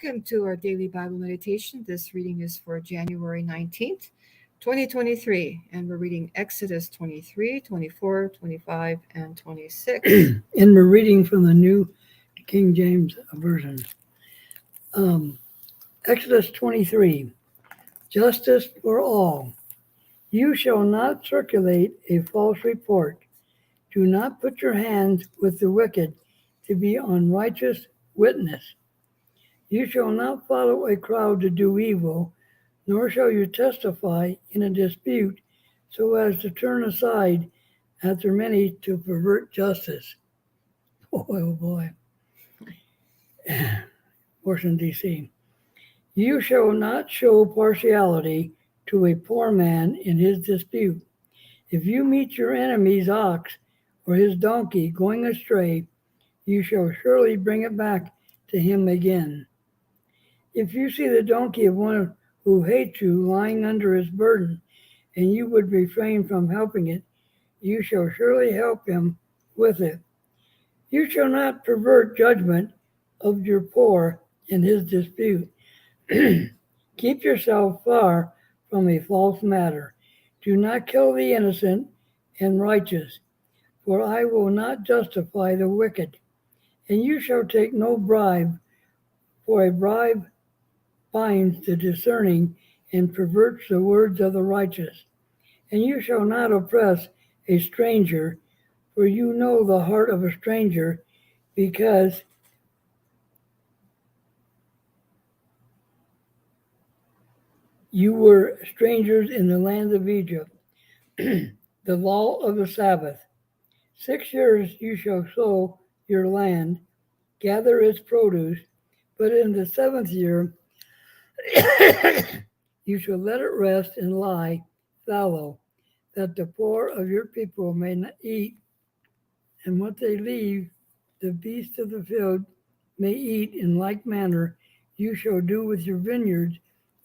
welcome to our daily Bible meditation. This reading is for January 19th, 2023, and we're reading Exodus 23, 24, 25, and 26. And we're reading from the New King James Version. Exodus 23, justice for all. You shall not circulate a false report. Do not put your hands with the wicked to be unrighteous witness. You shall not follow a crowd to do evil, nor shall you testify in a dispute so as to turn aside after many to pervert justice. Oh boy. Washington, D.C. You shall not show partiality to a poor man in his dispute. If you meet your enemy's ox or his donkey going astray, you shall surely bring it back to him again. If you see the donkey of one who hates you lying under his burden, and you would refrain from helping it, you shall surely help him with it. You shall not pervert judgment of your poor in his dispute. Keep yourself far from a false matter. Do not kill the innocent and righteous, for I will not justify the wicked. And you shall take no bribe, for a bribe binds the discerning and perverts the words of the righteous. And you shall not oppress a stranger, for you know the heart of a stranger, because you were strangers in the land of Egypt. The law of the Sabbath. 6 years you shall sow your land, gather its produce, but in the 7th year you shall let it rest and lie fallow, that the poor of your people may not eat, and what they leave, the beasts of the field may eat. In like manner you shall do with your vineyards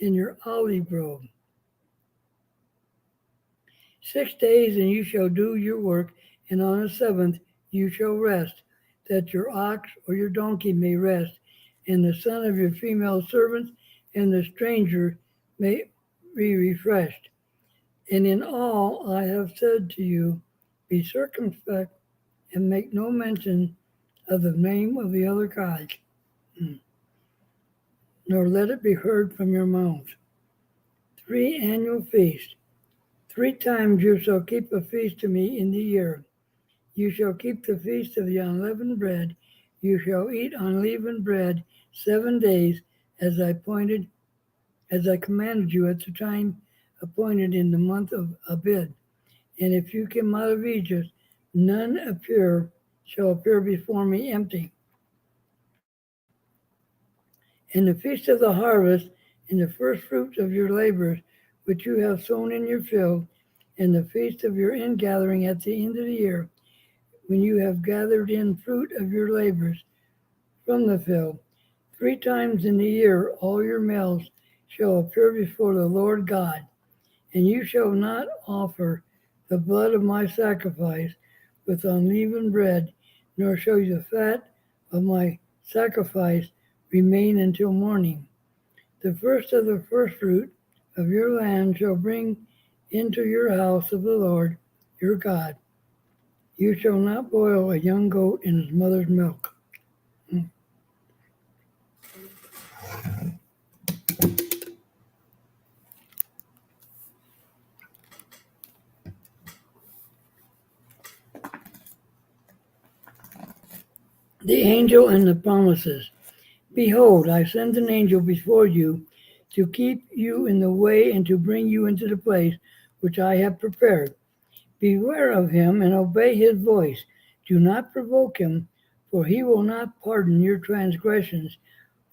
in your olive grove. 6 days and you shall do your work, and on the 7th you shall rest, that your ox or your donkey may rest, and the son of your female servants and the stranger may be refreshed. And in all I have said to you, be circumspect and make no mention of the name of the other gods, nor let it be heard from your mouth. 3 annual feasts. 3 times you shall keep a feast to me in the year. You shall keep the feast of the unleavened bread. You shall eat unleavened bread 7 days, as I commanded you at the time appointed in the month of Abib. And if you came out of Egypt, none shall appear before me empty. And the feast of the harvest, and the first fruits of your labors, which you have sown in your field, and the feast of your ingathering at the end of the year, when you have gathered in fruit of your labors from the field. 3 times in the year all your males shall appear before the Lord God, and you shall not offer the blood of my sacrifice with unleavened bread, nor shall the fat of my sacrifice remain until morning. The first of the first fruit of your land shall bring into your house of the Lord your God. You shall not boil a young goat in his mother's milk. The angel and the promises. Behold, I send an angel before you to keep you in the way and to bring you into the place which I have prepared. Beware of him and obey his voice. Do not provoke him, for he will not pardon your transgressions,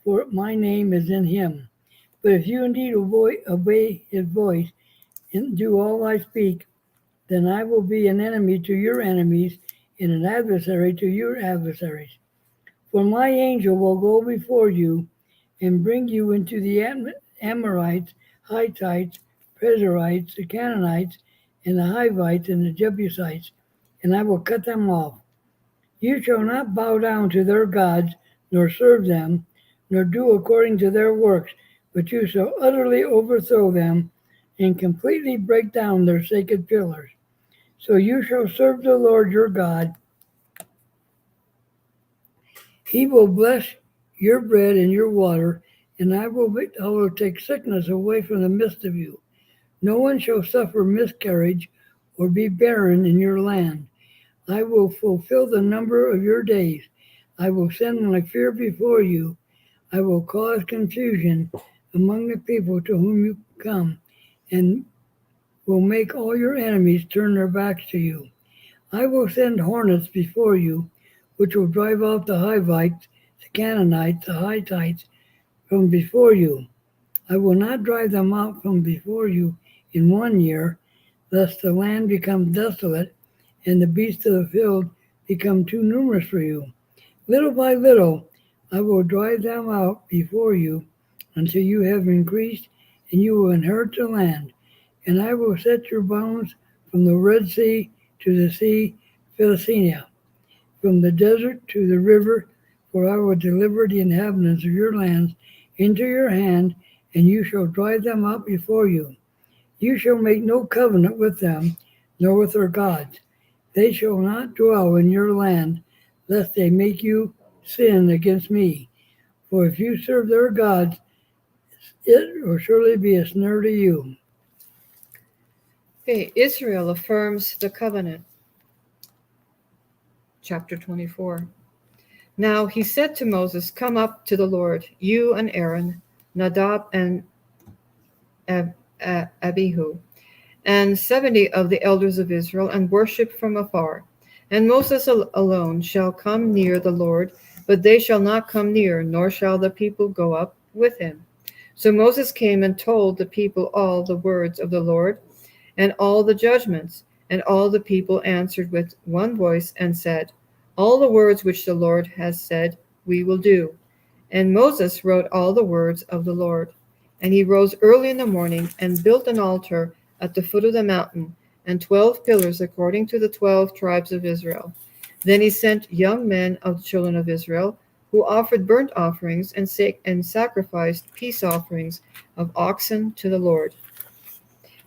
for my name is in him. But if you indeed obey his voice and do all I speak, then I will be an enemy to your enemies and an adversary to your adversaries. For my angel will go before you and bring you into the Amorites, Hittites, Perizzites, the Canaanites, and the Hivites, and the Jebusites, and I will cut them off. You shall not bow down to their gods, nor serve them, nor do according to their works, but you shall utterly overthrow them and completely break down their sacred pillars. So you shall serve the Lord your God. He will bless your bread and your water, and I will take sickness away from the midst of you. No one shall suffer miscarriage or be barren in your land. I will fulfill the number of your days. I will send my fear before you. I will cause confusion among the people to whom you come, and will make all your enemies turn their backs to you. I will send hornets before you, which will drive out the Hivites, the Canaanites, the Hittites from before you. I will not drive them out from before you in 1 year, lest the land become desolate and the beasts of the field become too numerous for you. Little by little, I will drive them out before you until you have increased, and you will inherit the land. And I will set your bounds from the Red Sea to the Sea Philistine, from the desert to the river, for I will deliver the inhabitants of your lands into your hand, and you shall drive them out before you. You shall make no covenant with them, nor with their gods. They shall not dwell in your land, lest they make you sin against me. For if you serve their gods, it will surely be a snare to you. Okay, Israel affirms the covenant. Chapter 24. Now he said to Moses, "Come up to the Lord, you and Aaron, Nadab and Abihu, and 70 of the elders of Israel, and worship from afar. And Moses alone shall come near the Lord, but they shall not come near, nor shall the people go up with him." So Moses came and told the people all the words of the Lord and all the judgments. And all the people answered with one voice and said, "All the words which the Lord has said, we will do." And Moses wrote all the words of the Lord. And he rose early in the morning and built an altar at the foot of the mountain, and 12 pillars according to the 12 tribes of Israel. Then he sent young men of the children of Israel, who offered burnt offerings and sacrificed peace offerings of oxen to the Lord.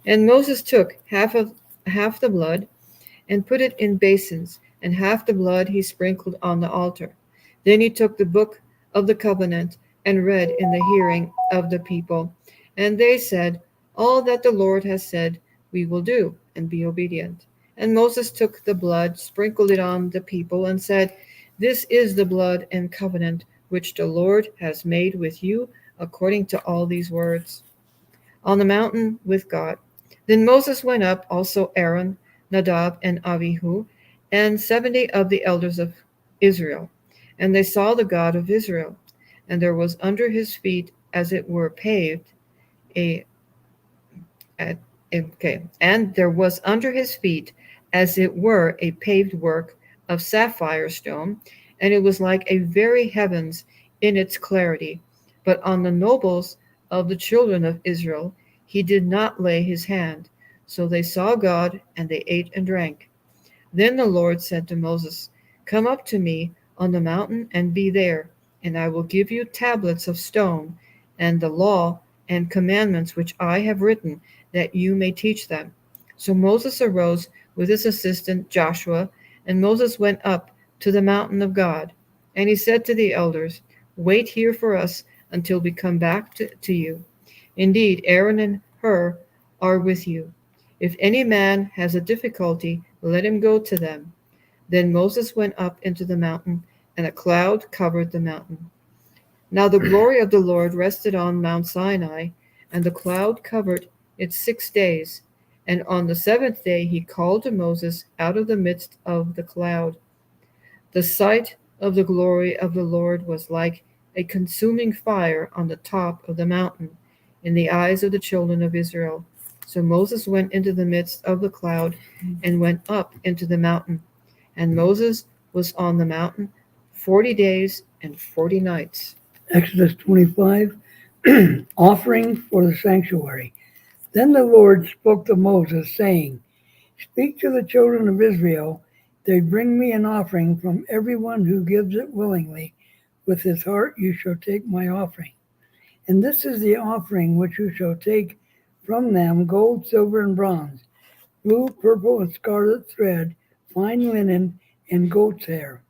And Moses took half the blood and put it in basins, and half the blood he sprinkled on the altar. Then he took the book of the covenant and read in the hearing of the people. And they said, "All that the Lord has said, we will do, and be obedient." And Moses took the blood, sprinkled it on the people, and said, "This is the blood and covenant which the Lord has made with you according to all these words." On the mountain with God. Then Moses went up, also Aaron, Nadab, and Abihu, and 70 of the elders of Israel. And they saw the God of Israel. And there was under his feet, as it were paved, and there was under his feet, as it were, a paved work of sapphire stone, and it was like a very heavens in its clarity. But on the nobles of the children of Israel he did not lay his hand. So they saw God, and they ate and drank. Then the Lord said to Moses, "Come up to me on the mountain and be there, and I will give you tablets of stone, and the law and commandments which I have written, that you may teach them." So Moses arose with his assistant Joshua, and Moses went up to the mountain of God. And he said to the elders, "Wait here for us until we come back to you. Indeed, Aaron and Hur are with you. If any man has a difficulty, let him go to them." Then Moses went up into the mountain, and a cloud covered the mountain. Now the glory of the Lord rested on Mount Sinai, and the cloud covered it 6 days. And on the 7th day he called to Moses out of the midst of the cloud. The sight of the glory of the Lord was like a consuming fire on the top of the mountain in the eyes of the children of Israel. So Moses went into the midst of the cloud and went up into the mountain. And Moses was on the mountain 40 days and 40 nights. Exodus 25, offering for the sanctuary. Then the Lord spoke to Moses, saying, "Speak to the children of Israel. They bring me an offering from everyone who gives it willingly, with his heart you shall take my offering. And this is the offering which you shall take from them: gold, silver, and bronze, blue, purple, and scarlet thread, fine linen, and goat's hair,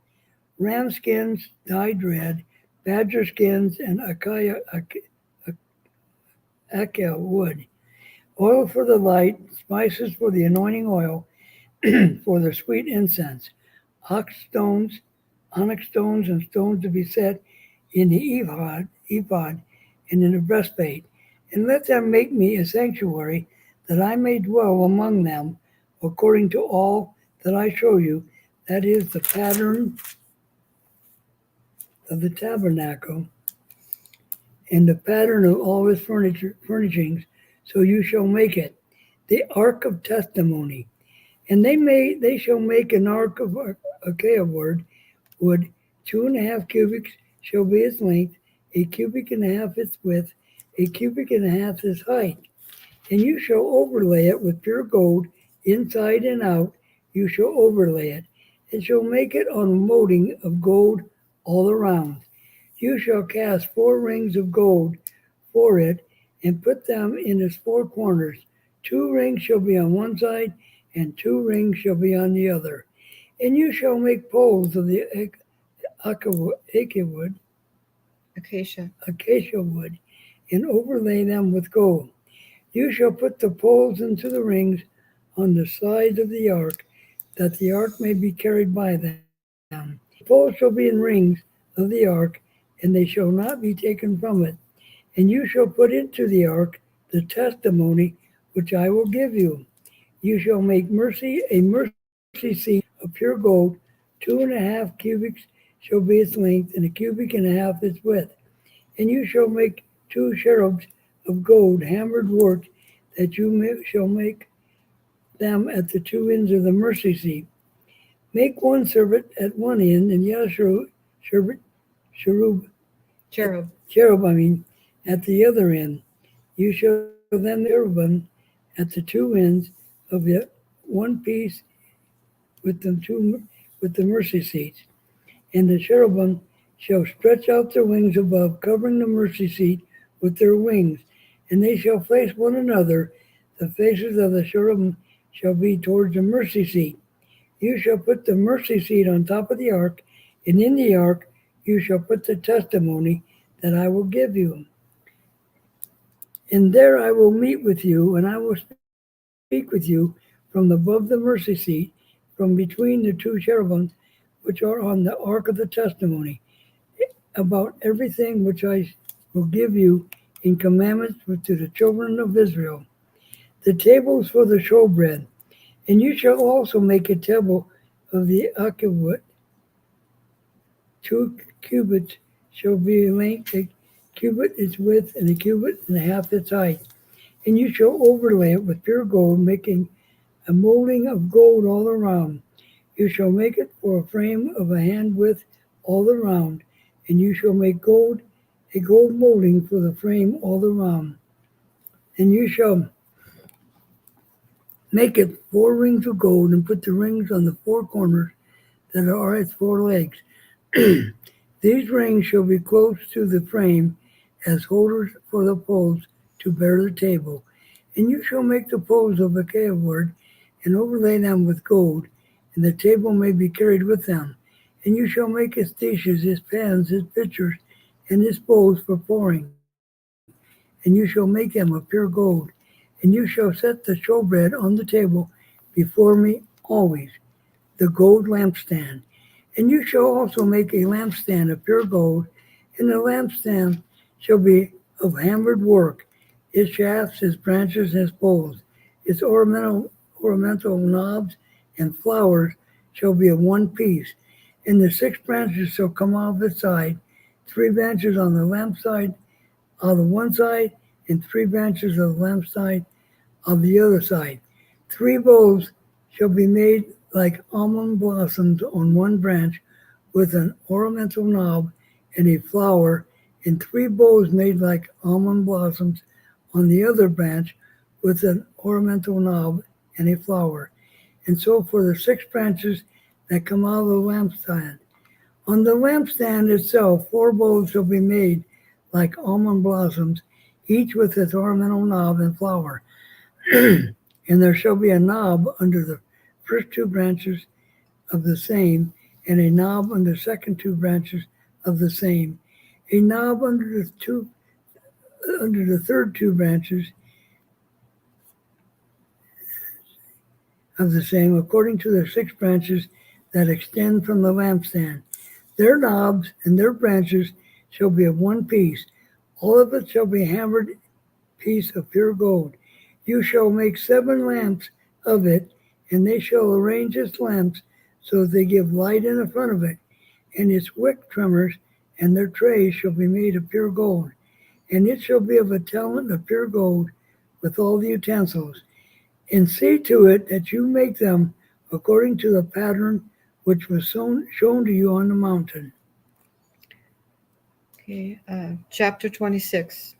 ram skins dyed red, badger skins, and acacia wood, oil for the light, spices for the anointing oil, for the sweet incense, onyx stones, and stones to be set in the ephod, and in the breastplate. And let them make me a sanctuary, that I may dwell among them, according to all that I show you. That is the pattern of the tabernacle, and the pattern of all his furnishings. So you shall make it. The ark of testimony. And they shall make an ark of acacia wood, 2.5 cubits shall be its length, 1.5 cubits its width, 1.5 cubits its height. And you shall overlay it with pure gold, inside and out. You shall overlay it, and shall make it on a molding of gold all around. You shall cast 4 rings of gold for it, and put them in its 4 corners. 2 rings shall be on one side, and 2 rings shall be on the other. And you shall make poles of the acacia wood, and overlay them with gold. You shall put the poles into the rings on the sides of the ark, that the ark may be carried by them. The poles shall be in rings of the ark, and they shall not be taken from it. And you shall put into the ark the testimony which I will give you. You shall make a mercy seat of pure gold, 2.5 cubits shall be its length, and 1.5 cubits its width. And you shall make 2 cherubs of gold, hammered work, that you shall make them at the 2 ends of the mercy seat. Make one cherub at one end, and the other cherub at the other end. You shall then the cherubim at the 2 ends of the one piece with the mercy seats. And the cherubim shall stretch out their wings above, covering the mercy seat with their wings, and they shall face one another. The faces of the cherubim shall be towards the mercy seat. You shall put the mercy seat on top of the ark, and in the ark you shall put the testimony that I will give you. And there I will meet with you, and I will speak with you from above the mercy seat, from between the 2 cherubims which are on the ark of the testimony, about everything which I will give you in commandments to the children of Israel. The tables for the showbread. And you shall also make a table of the acacia wood. 2 cubits shall be length, 1 cubit its width, and 1.5 cubits its height. And you shall overlay it with pure gold, making a molding of gold all around. You shall make it for a frame of a hand width all around, and you shall make a gold molding for the frame all around. And you shall make it 4 rings of gold, and put the rings on the 4 corners that are its 4 legs. These rings shall be close to the frame as holders for the poles to bear the table. And you shall make the poles of acacia wood, and overlay them with gold, and the table may be carried with them. And you shall make its dishes, its pans, its pitchers, and its bowls for pouring. And you shall make them of pure gold. And you shall set the showbread on the table before me always, the gold lampstand. And you shall also make a lampstand of pure gold, and the lampstand shall be of hammered work, its shafts, its branches, its poles, its ornamental knobs and flowers shall be of one piece. And the 6 branches shall come off its side, 3 branches on the lamp side on the one side, and 3 branches of the lamp side on the other side. 3 bowls shall be made like almond blossoms on one branch, with an ornamental knob and a flower, and 3 bowls made like almond blossoms on the other branch, with an ornamental knob and a flower. And so for the 6 branches that come out of the lampstand. On the lampstand itself 4 bowls shall be made like almond blossoms, each with its ornamental knob and flower. And there shall be a knob under the first 2 branches of the same, and a knob under the second 2 branches of the same, a knob under the third 2 branches of the same, according to the 6 branches that extend from the lampstand. Their knobs and their branches shall be of one piece. All of it shall be a hammered piece of pure gold. You shall make 7 lamps of it, and they shall arrange its lamps so that they give light in the front of it. And its wick trimmers and their trays shall be made of pure gold. And it shall be of a talent of pure gold with all the utensils. And see to it that you make them according to the pattern which was shown to you on the mountain. Okay, chapter 26.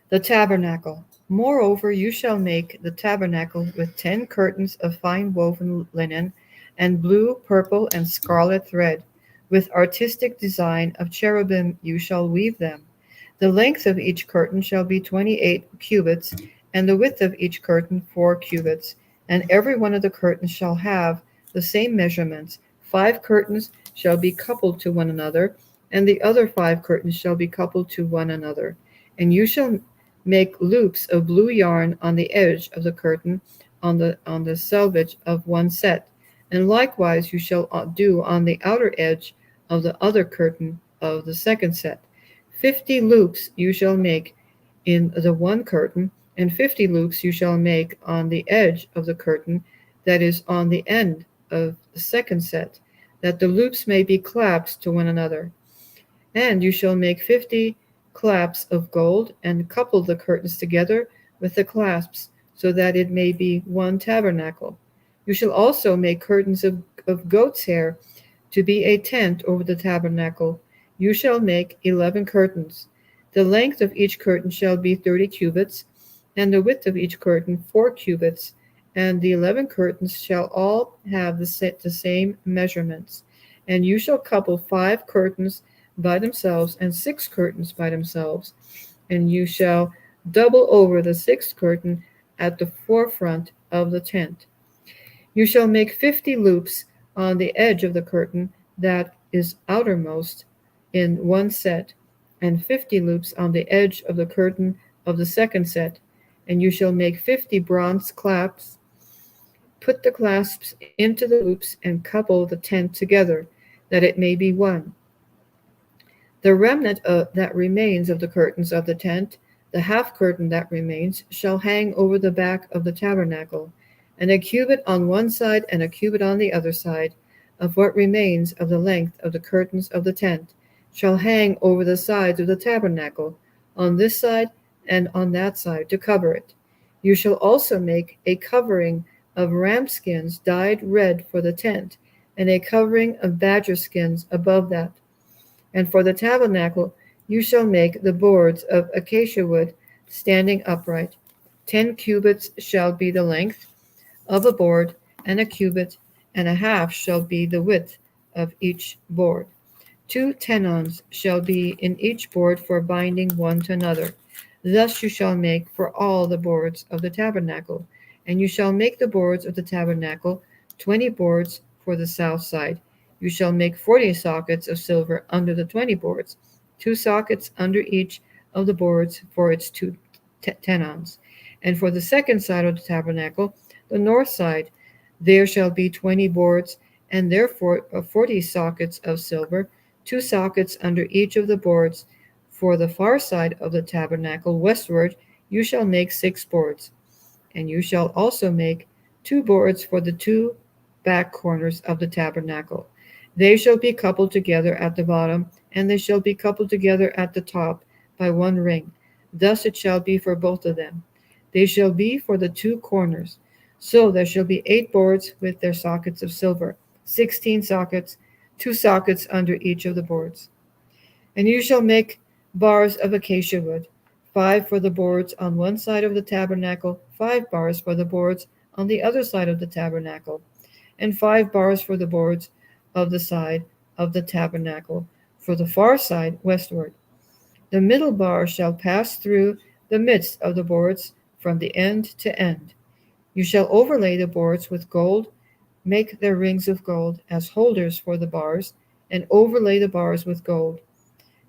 The tabernacle. Moreover, you shall make the tabernacle with 10 curtains of fine woven linen, and blue, purple, and scarlet thread. With artistic design of cherubim you shall weave them. The length of each curtain shall be 28 cubits, and the width of each curtain 4 cubits. And every one of the curtains shall have the same measurements. 5 curtains shall be coupled to one another, and the other 5 curtains shall be coupled to one another. And you shall make loops of blue yarn on the edge of the curtain on the selvage of one set. And likewise you shall do on the outer edge of the other curtain of the second set. 50 loops you shall make in the one curtain, and 50 loops you shall make on the edge of the curtain that is on the end of the second set, that the loops may be clasped to one another. And you shall make 50 clasps of gold, and couple the curtains together with the clasps, so that it may be one tabernacle. You shall also make curtains of goat's hair to be a tent over the tabernacle. You shall make 11 curtains. The length of each curtain shall be 30 cubits, and the width of each curtain 4 cubits, and the 11 curtains shall all have the same measurements. And you shall couple 5 curtains by themselves, and 6 curtains by themselves, and you shall double over the 6th curtain at the forefront of the tent. You shall make 50 loops on the edge of the curtain that is outermost in one set, and 50 loops on the edge of the curtain of the second set. And you shall make 50 bronze clasps. Put the clasps into the loops and couple the tent together, that it may be one. The remnant that remains of the curtains of the tent, the half curtain that remains, shall hang over the back of the tabernacle, and a cubit on one side and a cubit on the other side of what remains of the length of the curtains of the tent shall hang over the sides of the tabernacle, on this side and on that side, to cover it. You shall also make a covering of ram skins dyed red for the tent, and a covering of badger skins above that. And for the tabernacle you shall make the boards of acacia wood standing upright. 10 cubits shall be the length of a board, and a cubit and a half shall be the width of each board. 2 tenons shall be in each board for binding one to another. Thus you shall make for all the boards of the tabernacle. And you shall make the boards of the tabernacle 20 boards for the south side. You shall make 40 sockets of silver under the 20 boards, 2 sockets under each of the boards for its 2 tenons. And for the second side of the tabernacle, the north side, there shall be 20 boards, and therefore 40 sockets of silver, 2 sockets under each of the boards. For the far side of the tabernacle westward, you shall make 6 boards. And you shall also make 2 boards for the 2 back corners of the tabernacle. They shall be coupled together at the bottom, and they shall be coupled together at the top by one ring. Thus it shall be for both of them. They shall be for the 2 corners. So there shall be 8 boards with their sockets of silver, 16 sockets, 2 sockets under each of the boards. And you shall make bars of acacia wood, 5 for the boards on one side of the tabernacle, 5 bars for the boards on the other side of the tabernacle, and 5 bars for the boards of the side of the tabernacle for the far side westward. The middle bar shall pass through the midst of the boards from the end to end. You shall overlay the boards with gold, make their rings of gold as holders for the bars, and overlay the bars with gold.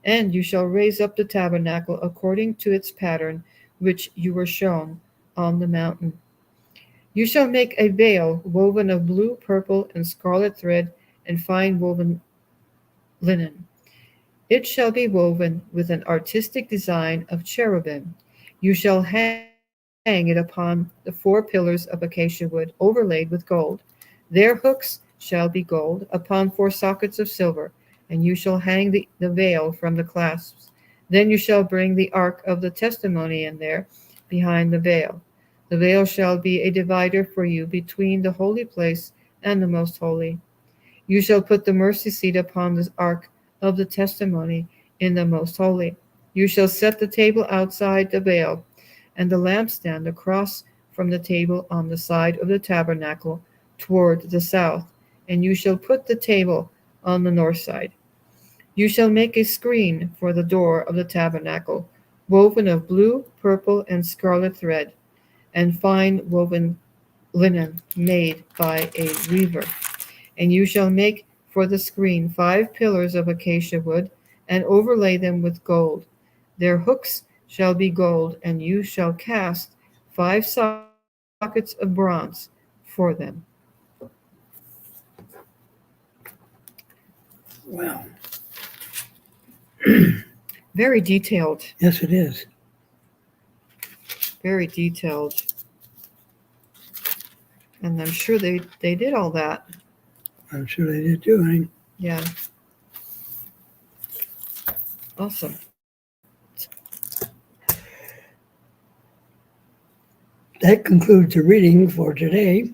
And you shall raise up the tabernacle according to its pattern, which you were shown on the mountain. You shall make a veil woven of blue, purple, and scarlet thread and fine woven linen. It shall be woven with an artistic design of cherubim. You shall hang it upon the 4 pillars of acacia wood overlaid with gold. Their hooks shall be gold upon 4 sockets of silver, and you shall hang the veil from the clasps. Then you shall bring the ark of the testimony in there behind the veil. The veil shall be a divider for you between the holy place and the most holy. You shall put the mercy seat upon the ark of the testimony in the most holy. You shall set the table outside the veil, and the lampstand across from the table on the side of the tabernacle toward the south, and you shall put the table on the north side. You shall make a screen for the door of the tabernacle, woven of blue, purple, and scarlet thread, and fine woven linen made by a weaver. And you shall make for the screen 5 pillars of acacia wood, and overlay them with gold. Their hooks shall be gold, and you shall cast 5 sockets of bronze for them. Wow. Very detailed. Yes, it is. Very detailed. And I'm sure they did all that. I'm sure they did too, honey. Yeah. Awesome. That concludes the reading for today.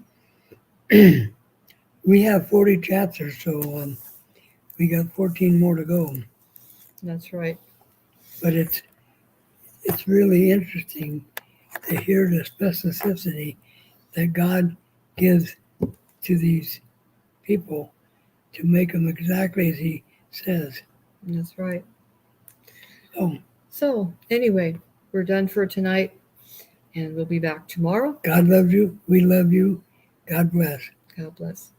We have 40 chapters, so we got 14 more to go. That's right. But it's really interesting to hear the specificity that God gives to these people to make them exactly as He says. That's right. Oh, So, anyway, we're done for tonight, and we'll be back tomorrow. God loves you. We love you. God bless. God bless.